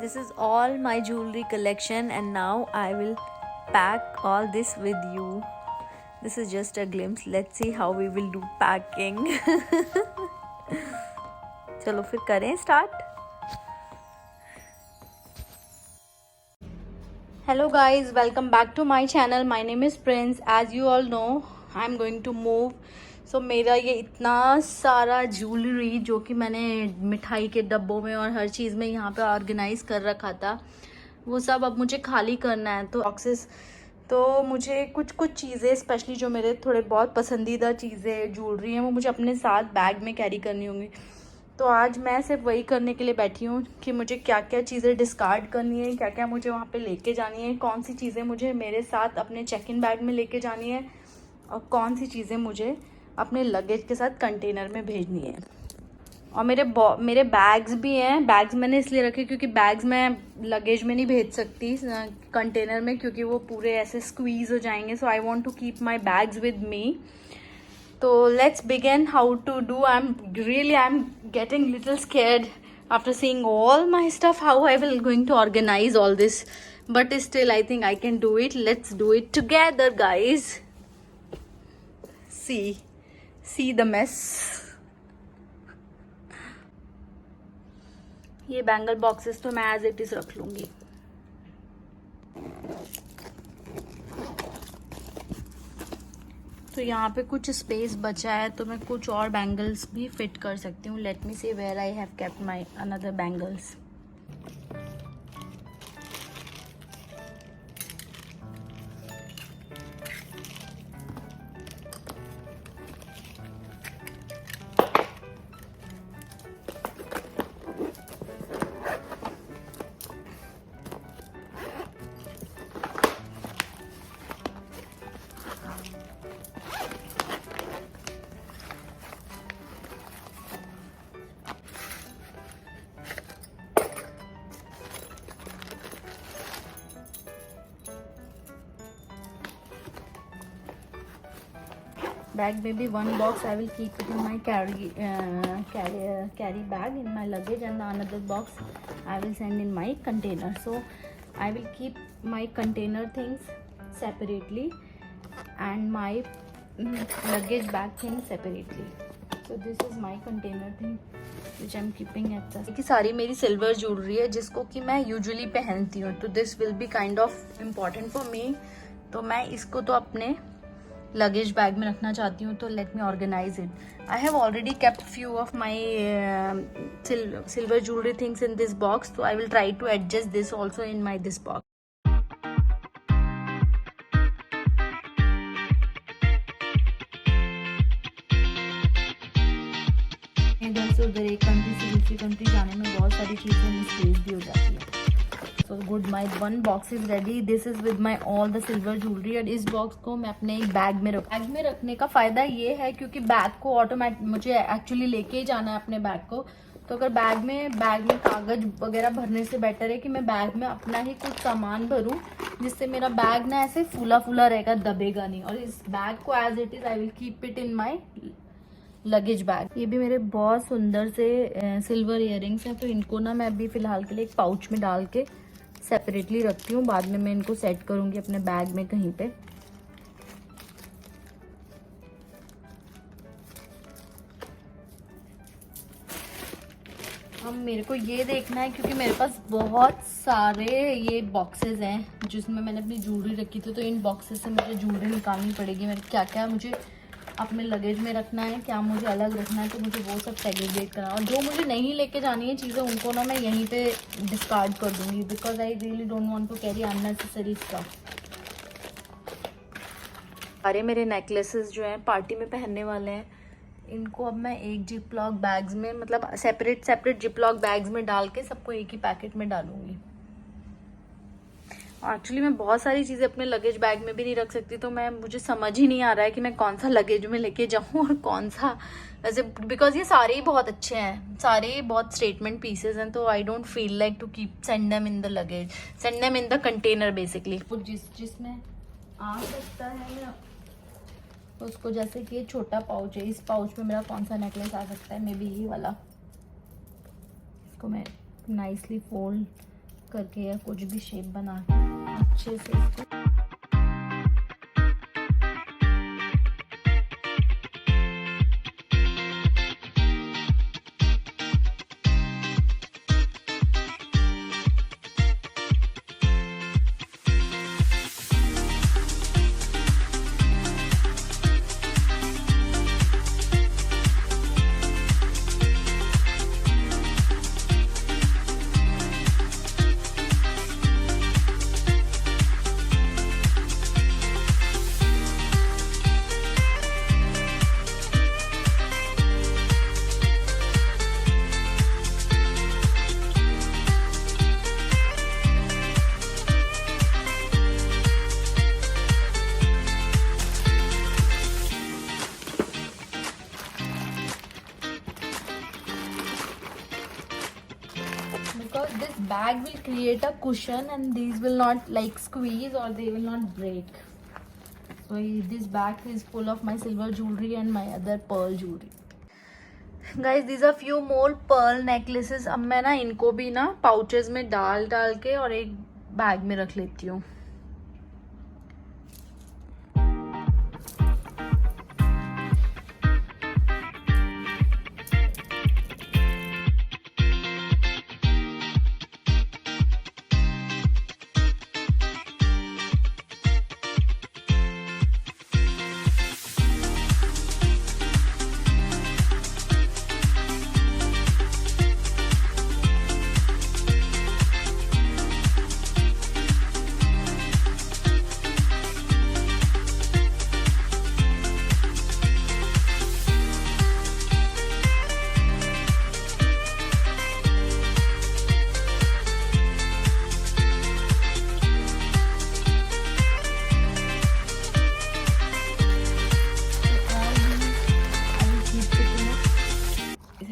This is all my jewelry collection and now I will pack all this with you. This is just a glimpse. Let's see how we will do packing. चलो फिर करें start. Hello guys, welcome back to my channel. My name is Prince. As you all know, I'm going to move. So मेरा ये इतना सारा jewellery जो कि मैंने मिठाई के डब्बों में और हर चीज़ में यहाँ पे ऑर्गेनाइज कर रखा था, वो सब अब मुझे खाली करना है। तो बॉक्सेस, तो मुझे कुछ चीज़ें स्पेशली जो मेरे थोड़े बहुत पसंदीदा चीज़ें ज्वेलरी हैं वो मुझे अपने साथ बैग में कैरी करनी होंगी। तो आज मैं सिर्फ वही करने के लिए बैठी हूँ कि मुझे क्या क्या चीज़ें डिस्कार्ड करनी है, क्या क्या मुझे वहाँ पे लेके जानी है, कौन सी चीज़ें मुझे मेरे साथ अपने चेक इन बैग में लेके जानी है और कौन सी चीज़ें मुझे अपने लगेज के साथ कंटेनर में भेजनी है। और मेरे बैग्स भी हैं। बैग्स मैंने इसलिए रखे क्योंकि बैग्स मैं लगेज में नहीं भेज सकती कंटेनर में, क्योंकि वो पूरे ऐसे स्क्वीज़ हो जाएंगे। So I want to keep my bags with me. So let's begin how to do. I'm getting little scared after seeing all my stuff, how I will going to organize all this, but still I think I can do it. Let's do it together guys. See the mess. ये bangle boxes तो मैं as it is रख लूंगी। तो यहाँ पे कुछ space बचा है तो मैं कुछ और बैंगल्स भी फिट कर सकती हूँ। Let me see where I have kept my another bangles. Bag maybe one box I will keep it in my carry bag in my luggage, and the another box I will send in my container. So I will keep my container things separately and my luggage bag things separately. So this is my container thing which I'm keeping at the. कि सारी मेरी silver jewellery है जिसको कि मैं usually पहनती हूँ, तो this will be kind of important for me. तो मैं इसको तो अपने लगेज बैग में रखना चाहती हूँ। तो let me organise it. I have already kept few of my silver jewellery things in this box, तो I will try to adjust this also in my this box. इधर से उधर एक कंट्री से दूसरी कंट्री जाने में बहुत सारी चीज़ें मिसप्लेस भी हो जाती है। So good, my one box is ready. This is with my all the silver jewelry, और इस बॉक्स को मैं अपने एक बैग में रखने का फ़ायदा ये है क्योंकि बैग को ऑटोमेटिक मुझे एक्चुअली लेके ही जाना है अपने बैग को। तो अगर बैग में कागज वगैरह भरने से बेटर है कि मैं बैग में अपना ही कुछ सामान भरूं, जिससे मेरा बैग ना ऐसे फूला फूला रहेगा, दबेगा नहीं। और इस बैग को as it is I will keep it in my luggage bag. ये भी मेरे बहुत सुंदर से सिल्वर इयररिंग्स हैं, तो इनको ना मैं अभी फ़िलहाल के लिए एक पाउच में डाल के सेपरेटली रखती हूँ। बाद में मैं इनको सेट करूँगी अपने बैग में कहीं पे। अब मेरे को ये देखना है क्योंकि मेरे पास बहुत सारे ये बॉक्सेस हैं जिसमें मैंने अपनी ज्वेलरी रखी थी, तो इन बॉक्सेस से मुझे ज्वेलरी निकालनी पड़ेगी। मेरे क्या क्या मुझे अपने लगेज में रखना है, क्या मुझे अलग रखना है, तो मुझे वो सब सेग्रीगेट करना। और जो मुझे नहीं लेके जानी है चीज़ें उनको ना मैं यहीं पे डिस्कार्ड कर दूंगी, because I really don't want to carry unnecessary stuff. सारे मेरे नेकलेसेस जो हैं पार्टी में पहनने वाले हैं, इनको अब मैं एक जिप लॉक बैग्स में, मतलब सेपरेट जिप लॉक बैग्स में डाल के सबको एक ही पैकेट में डालूंगी। एक्चुअली मैं बहुत सारी चीज़ें अपने लगेज बैग में भी नहीं रख सकती, तो मुझे समझ ही नहीं आ रहा है कि मैं कौन सा लगेज में लेके जाऊँ और कौन सा ऐसे, बिकॉज ये सारे ही बहुत अच्छे हैं, सारे ही बहुत स्टेटमेंट पीसेज हैं। तो I don't feel like to keep send them in the luggage, send them in the container basically. जिसमें आ सकता है उसको, जैसे कि ये छोटा पाउच है, इस पाउच में मेरा कौन सा नेकलेस आ सकता है, मे बी ये वाला। इसको मैं नाइसली फोल्ड करके या कुछ भी शेप बना के अच्छे से इसको because this bag will create a cushion and these will not like squeeze or they will not break. So this bag is full of my silver jewelry and my other pearl jewelry. Guys, these are few more pearl necklaces. अब मैं ना इनको भी ना pouches में डाल के और एक बैग में रख लेती हूँ.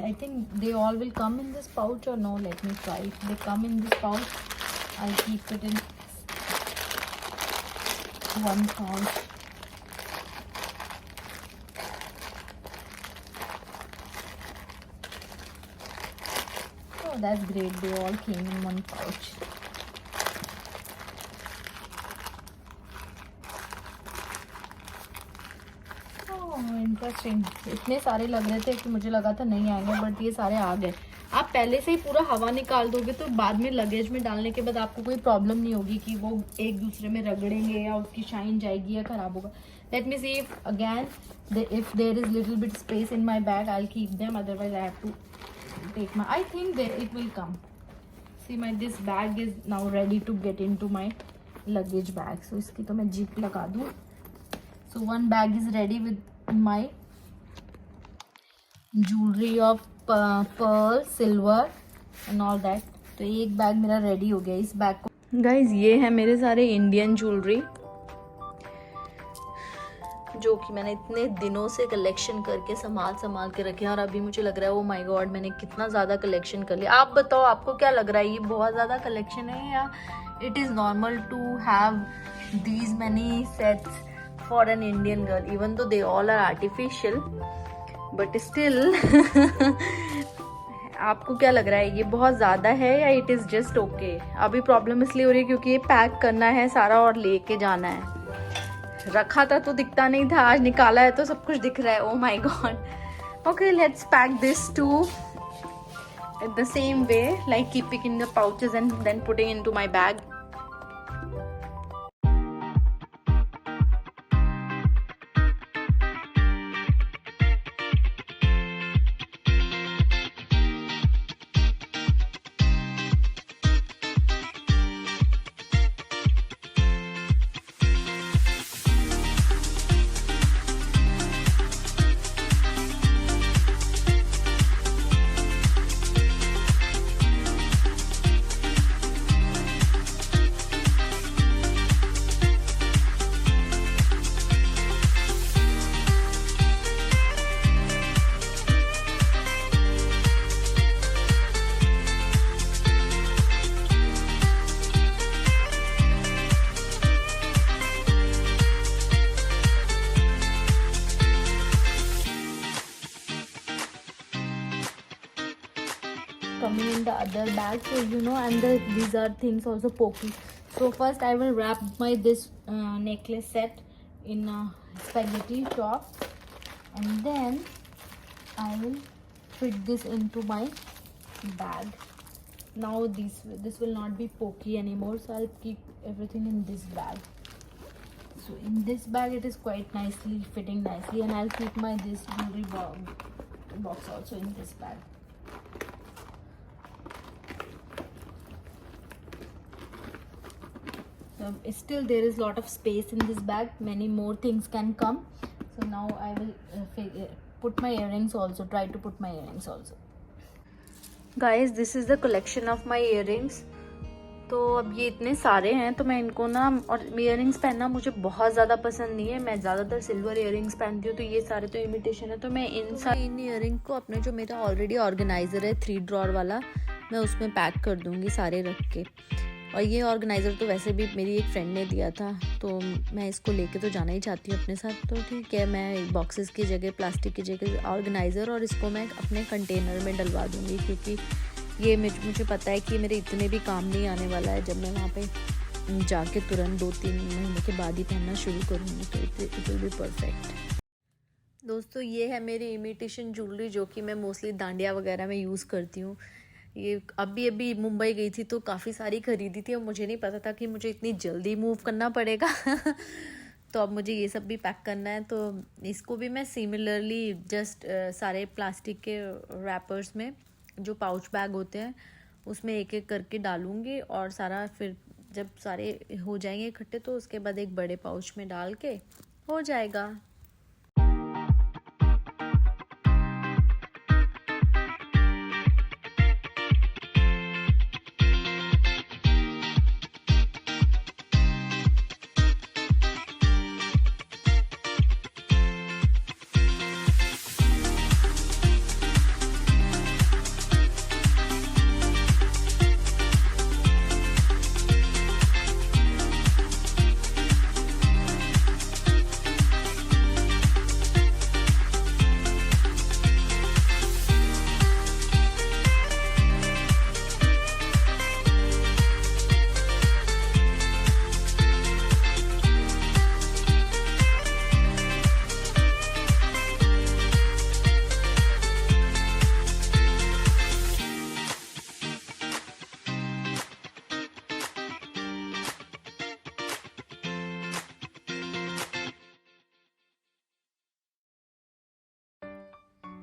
I think they all will come in this pouch or no, let me try. If they come in this pouch, I'll keep it in one pouch. Oh, that's great. They all came in one pouch. Interesting. इतने सारे लग रहे थे कि मुझे लगा था नहीं आएंगे, बट ये सारे आ गए. आप पहले से ही पूरा हवा निकाल दोगे तो बाद में लगेज में डालने के बाद आपको कोई प्रॉब्लम नहीं होगी कि वो एक दूसरे में रगड़ेंगे या उसकी शाइन जाएगी या खराब होगा. Late me see if again if there is little bit space in my bag, I'll keep them, otherwise I have to take my, I think that it will come. See, this bag is now ready to get into my luggage bag. So इसकी तो मैं zip लगा दूँ. So one bag is ready with my jewelry of pearl, silver and all that. तो एक bag मेरा ready हो गया. इस बैग को गाइज ये है मेरे सारे इंडियन ज्वेलरी जो कि मैंने इतने दिनों से कलेक्शन करके संभाल के रखे हैं. और अभी मुझे लग रहा है ओ माय गॉड मैंने कितना ज़्यादा कलेक्शन कर लिया. आप बताओ आपको क्या लग रहा है, ये बहुत ज़्यादा कलेक्शन है या it is normal to have these many sets for an Indian girl, even though they all are artificial, but still आपको क्या लग रहा है ये बहुत ज़्यादा है या इट इज़ जस्ट ओके? अभी प्रॉब्लम इसलिए हो रही है क्योंकि ये पैक करना है सारा और लेके जाना है. रखा था तो दिखता नहीं था, आज निकाला है तो सब कुछ दिख रहा है. Oh my God. Okay, let's pack this to the same way, like keeping in the pouches and then putting into my bag. other bag, so you know, and these are things also pokey. So first I will wrap my this necklace set in a spaghetti top, and then I will fit this into my bag. Now this will not be pokey anymore, so I'll keep everything in this bag. So in this bag it is quite nicely fitting nicely, and I'll keep my this jewelry box also in this bag. So still there is lot of space in this bag, many more things can come. So now I will put my earrings also, try to put my earrings also. Guys, this is the collection of my earrings. तो अब ये इतने सारे हैं, तो मैं इनको ना, और इयररिंग्स पहनना मुझे बहुत ज़्यादा पसंद नहीं है, मैं ज़्यादातर सिल्वर इयररिंग्स पहनती हूँ, तो ये सारे तो इमिटेशन है, तो मैं इन इयररिंग को अपने जो मेरा ऑलरेडी ऑर्गेनाइज़र है 3 ड्रॉर वाला, मैं उसमें पैक कर दूँगी सारे रख के। और ये ऑर्गेनाइज़र तो वैसे भी मेरी एक फ्रेंड ने दिया था, तो मैं इसको लेके तो जाना ही चाहती हूँ अपने साथ, तो ठीक है, मैं बॉक्सेस की जगह, प्लास्टिक की जगह ऑर्गेनाइज़र, और इसको मैं अपने कंटेनर में डलवा दूँगी, क्योंकि ये मुझे पता है कि मेरे इतने भी काम नहीं आने वाला है जब मैं वहाँ पे जाके तुरंत 2-3 महीने के बाद ही पहनना शुरू करूँगी, तो इट विल बी परफेक्ट। दोस्तों, ये है मेरी इमिटेशन ज्वेलरी जो कि मैं मोस्टली डांडिया वगैरह में यूज़ करती हूँ। ये अभी मुंबई गई थी तो काफ़ी सारी खरीदी थी, और मुझे नहीं पता था कि मुझे इतनी जल्दी मूव करना पड़ेगा तो अब मुझे ये सब भी पैक करना है, तो इसको भी मैं सिमिलरली जस्ट सारे प्लास्टिक के रैपर्स में, जो पाउच बैग होते हैं, उसमें एक एक करके डालूंगी, और सारा फिर जब सारे हो जाएंगे इकट्ठे तो उसके बाद एक बड़े पाउच में डाल के हो जाएगा।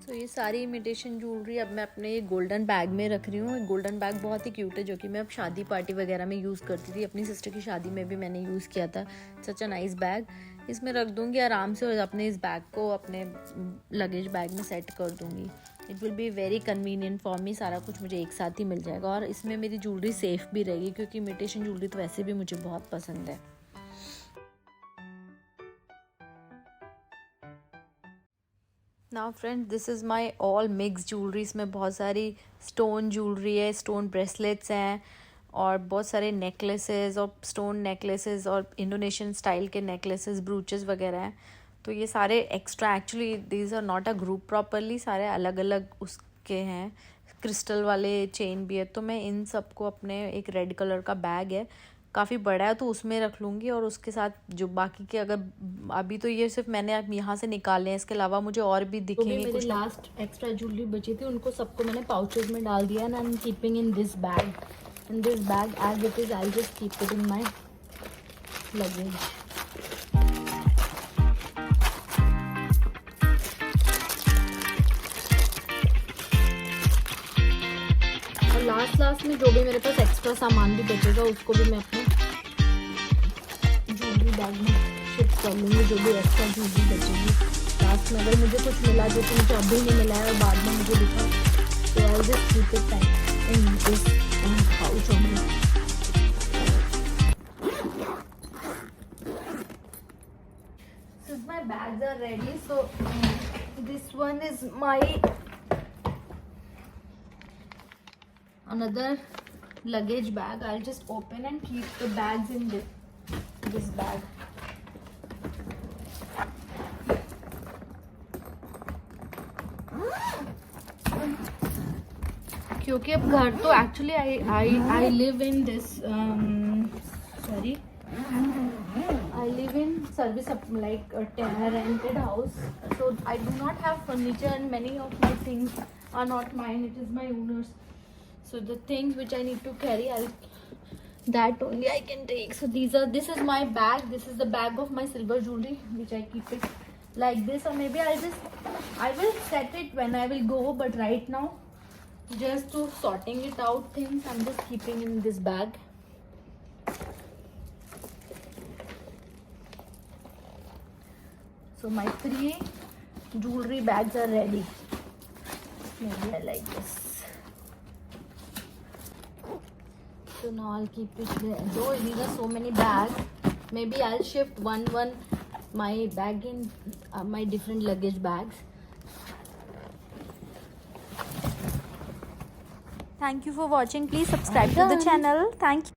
तो ये सारी इमिटेशन ज्वेलरी अब मैं अपने गोल्डन बैग में रख रही हूँ। गोल्डन बैग बहुत ही क्यूट है, जो कि मैं अब शादी पार्टी वगैरह में यूज़ करती थी। अपनी सिस्टर की शादी में भी मैंने यूज़ किया था। सच अ नाइस बैग। इसमें रख दूँगी आराम से, और अपने इस बैग को अपने लगेज बैग में सेट कर दूँगी। It will be very convenient for me. सारा कुछ मुझे एक साथ ही मिल जाएगा, और इसमें मेरी ज्वेलरी सेफ़ भी रहेगी, क्योंकि इमिटेशन ज्वेलरी तो वैसे भी मुझे बहुत पसंद है। Now friends, this is my all mix jewellery. इसमें बहुत सारी स्टोन ज्वेलरी है, स्टोन ब्रेसलेट्स हैं, और बहुत सारे नेकलेसेस और स्टोन नेकलेसेस और इंडोनेशियन स्टाइल के नेकलेसेस, ब्रूचेस वगैरह हैं। तो ये सारे extra, actually these are not a group properly, सारे अलग अलग उसके हैं। क्रिस्टल वाले चेन भी है। तो मैं इन सबको अपने एक रेड कलर का बैग है, काफ़ी बड़ा है, तो उसमें रख लूँगी। और उसके साथ जो बाकी के, अगर अभी तो ये सिर्फ मैंने यहाँ से निकाले हैं, इसके अलावा मुझे और भी दिखेंगे। तो मेरे लास्ट एक्स्ट्रा ज्वेलरी बची थी, उनको सबको मैंने पाउचेज में डाल दिया, and I am keeping in this bag. In this bag as it is, I just keep it in my luggage. Last में जो भी मेरे पास एक्स्ट्रा सामान भी बचेगा, उसको भी मैं अपने ज्वेलरी बैग में शिफ्ट कर लूँगी। जो भी एक्स्ट्रा ज्वेलरी बचेगी लास्ट में, अगर मुझे कुछ मिला जो कि मुझे अभी नहीं मिला है और बाद में मुझे दिखा, तो आई just keep it tight in this pouch only. So my bags are ready. So this one is my another luggage bag. I'll just open and keep the bags in this bag. क्योंकि अब घर तो actually I live in this sorry I live in service like a rented house, so I do not have furniture and many of my things are not mine. It is my owner's. So the things which I need to carry, that only I can take. So this is my bag. This is the bag of my silver jewelry, which I keep it like this, or maybe I will set it when I will go. But right now, just to sorting it out things, I'm just keeping in this bag. So my 3 jewelry bags are ready. Maybe I like this. So now I'll keep it there. Though these are so many bags, maybe I'll shift one my bag in my different luggage bags. Thank you for watching. Please subscribe to the channel. Thank you.